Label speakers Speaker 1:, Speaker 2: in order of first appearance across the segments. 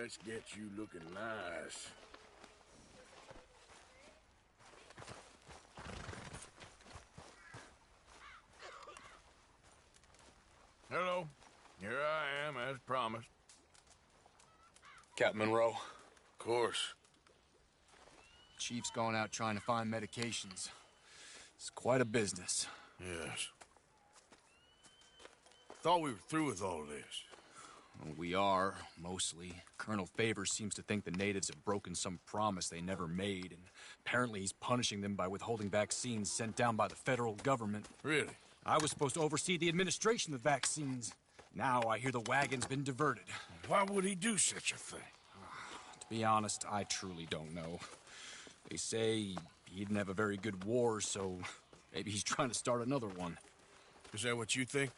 Speaker 1: let's get you looking nice. Hello. Here I am, as promised.
Speaker 2: Captain Monroe.
Speaker 1: Of course.
Speaker 2: Chief's going out trying to find medications. It's quite a business.
Speaker 1: Yes. Thought we were through with all this.
Speaker 2: Well, we are, mostly. Colonel Favors seems to think the natives have broken some promise they never made, and apparently he's punishing them by withholding vaccines sent down by the federal government.
Speaker 1: Really?
Speaker 2: I was supposed to oversee the administration of the vaccines. Now I hear the wagon's been diverted.
Speaker 1: Why would he do such a thing?
Speaker 2: To be honest, I truly don't know. They say he didn't have a very good war, so maybe he's trying to start another one.
Speaker 1: Is that what you think?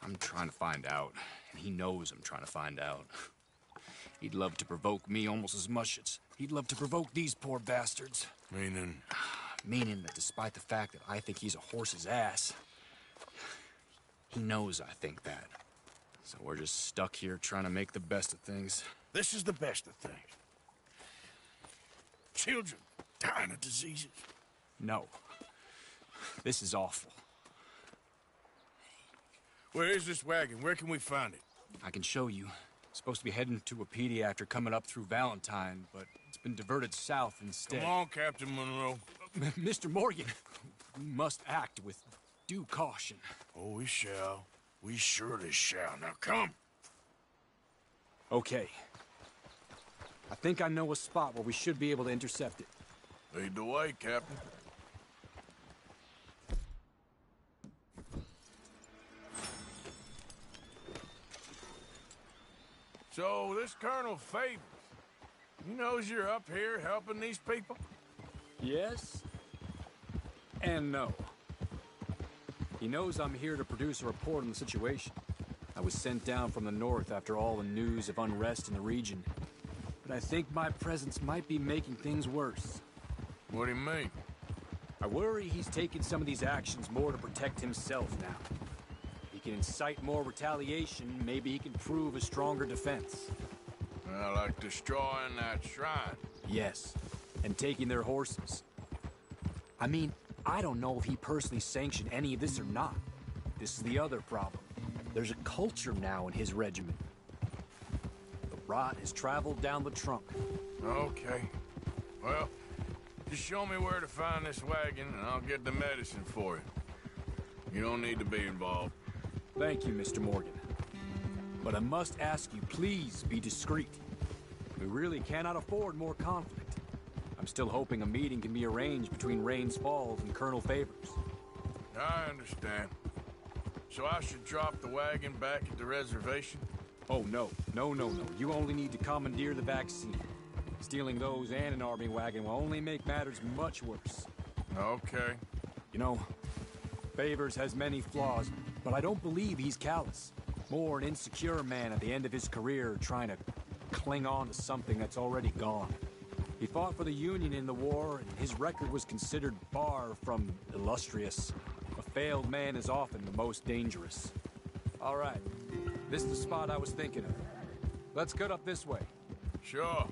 Speaker 2: I'm trying to find out, and he knows I'm trying to find out. He'd love to provoke me almost as much as he'd love to provoke these poor bastards.
Speaker 1: Meaning?
Speaker 2: Meaning that despite the fact that I think he's a horse's ass, he knows I think that. So we're just stuck here trying to make the best of things.
Speaker 1: This is the best of things. Children dying of diseases.
Speaker 2: No. This is awful.
Speaker 1: Where is this wagon? Where can we find it?
Speaker 2: I can show you. It's supposed to be heading to a PD after coming up through Valentine, but it's been diverted south instead.
Speaker 1: Come on, Captain Monroe.
Speaker 2: Mr. Morgan, we must act with due caution.
Speaker 1: Oh, we shall. We surely shall. Now, come.
Speaker 2: Okay. I think I know a spot where we should be able to intercept it.
Speaker 1: Lead the way, Captain. So, this Colonel Favors, he knows you're up here helping these people?
Speaker 2: Yes. And no. He knows I'm here to produce a report on the situation. I was sent down from the north after all the news of unrest in the region. But I think my presence might be making things worse.
Speaker 1: What do you mean?
Speaker 2: I worry he's taking some of these actions more to protect himself now. He can incite more retaliation, maybe he can prove a stronger defense.
Speaker 1: Well, like destroying that shrine.
Speaker 2: Yes, and taking their horses. I mean, I don't know if he personally sanctioned any of this or not. This is the other problem. There's a culture now in his regiment. The rot has traveled down the trunk.
Speaker 1: Okay. Well, just show me where to find this wagon, and I'll get the medicine for you. You don't need to be involved.
Speaker 2: Thank you, Mr. Morgan. But I must ask you, please be discreet. We really cannot afford more conflict. I'm still hoping a meeting can be arranged between Rains Falls and Colonel Favors.
Speaker 1: I understand. So I should drop the wagon back at the reservation?
Speaker 2: Oh, no. No. You only need to commandeer the vaccine. Stealing those and an army wagon will only make matters much worse.
Speaker 1: Okay.
Speaker 2: You know, Favors has many flaws, but I don't believe he's callous. More an insecure man at the end of his career trying to cling on to something that's already gone. He fought for the Union in the war, and his record was considered far from illustrious. A failed man is often the most dangerous. All right, this is the spot I was thinking of. Let's cut up this way.
Speaker 1: Sure.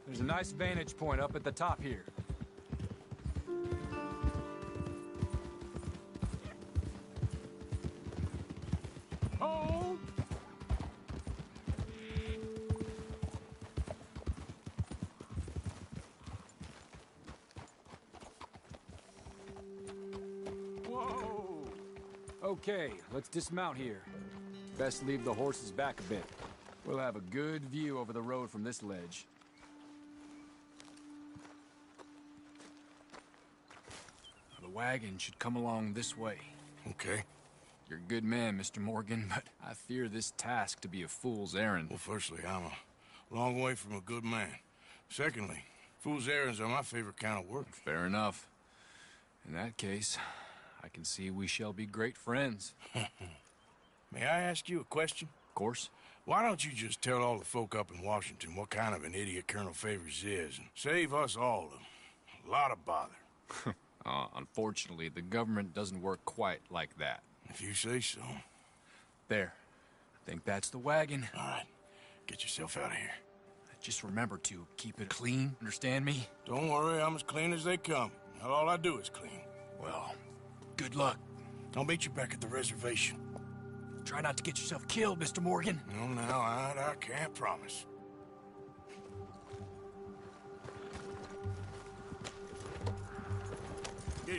Speaker 2: There's a nice vantage point up at the top here. Hold! Whoa! Okay, let's dismount here. Best leave the horses back a bit. We'll have a good view over the road from this ledge. The wagon should come along this way.
Speaker 1: Okay.
Speaker 2: You're a good man, Mr. Morgan, but I fear this task to be a fool's errand.
Speaker 1: Well, firstly, I'm a long way from a good man. Secondly, fool's errands are my favorite kind of work.
Speaker 2: Fair enough. In that case, I can see we shall be great friends.
Speaker 1: May I ask you a question?
Speaker 2: Of course.
Speaker 1: Why don't you just tell all the folk up in Washington what kind of an idiot Colonel Favors is and save us all a lot of bother?
Speaker 2: Unfortunately, the government doesn't work quite like that.
Speaker 1: If you say so.
Speaker 2: There. I think that's the wagon.
Speaker 1: All right. Get yourself out of here.
Speaker 2: I Just remember to keep it clean, understand me?
Speaker 1: Don't worry, I'm as clean as they come. All I do is clean.
Speaker 2: Well, good luck.
Speaker 1: I'll meet you back at the reservation.
Speaker 2: Try not to get yourself killed, Mr. Morgan.
Speaker 1: No, now, I can't promise. Yeah.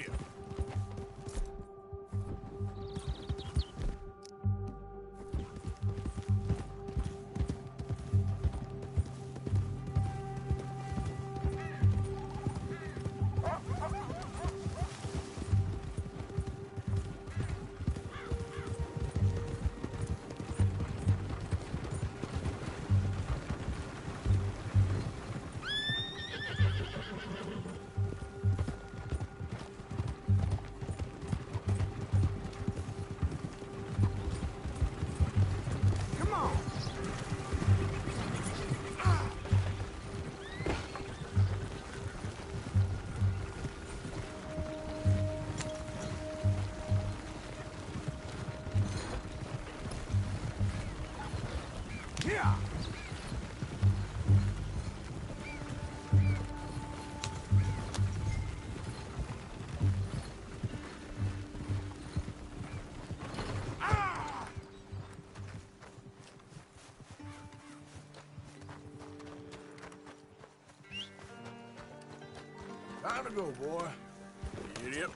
Speaker 2: Yeah!
Speaker 1: Time to go, boy. You idiot.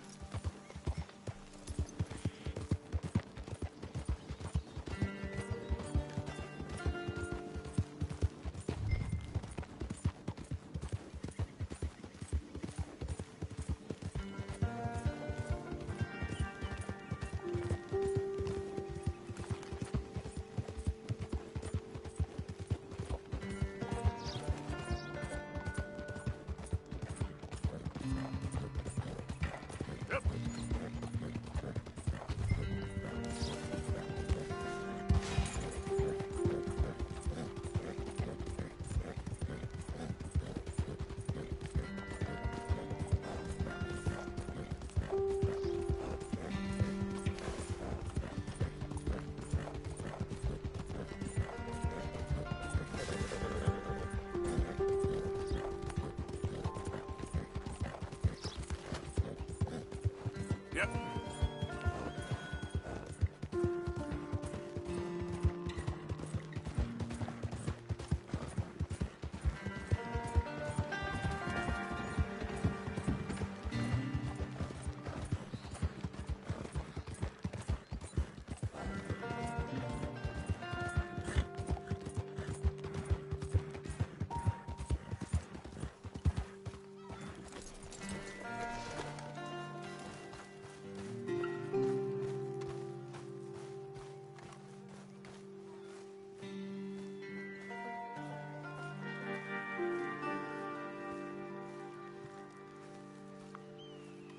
Speaker 1: Yep. Yep.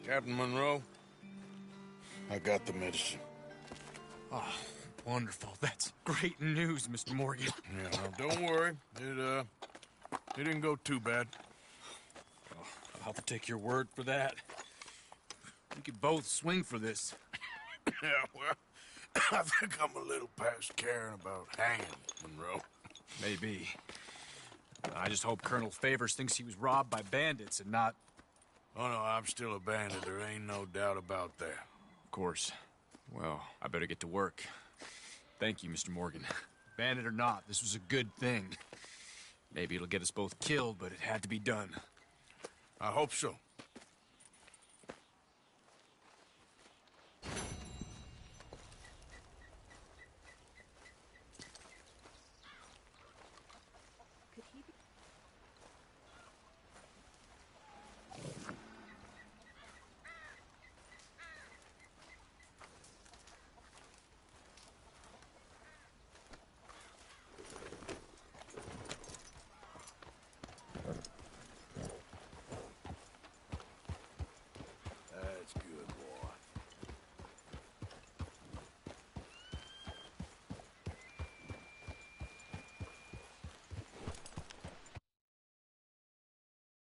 Speaker 1: Captain Monroe, I got the medicine.
Speaker 2: Oh, wonderful. That's great news, Mr. Morgan.
Speaker 1: Yeah, now, don't worry. It didn't go too bad.
Speaker 2: I'll have to take your word for that. We could both swing for this.
Speaker 1: Yeah, well, I think I'm a little past caring about hanging, Monroe.
Speaker 2: Maybe. I just hope Colonel Favors thinks he was robbed by bandits and not...
Speaker 1: Oh, no, I'm still a bandit. There ain't no doubt about that.
Speaker 2: Of course. Well, I better get to work. Thank you, Mr. Morgan. Bandit or not, this was a good thing. Maybe it'll get us both killed, but it had to be done.
Speaker 1: I hope so.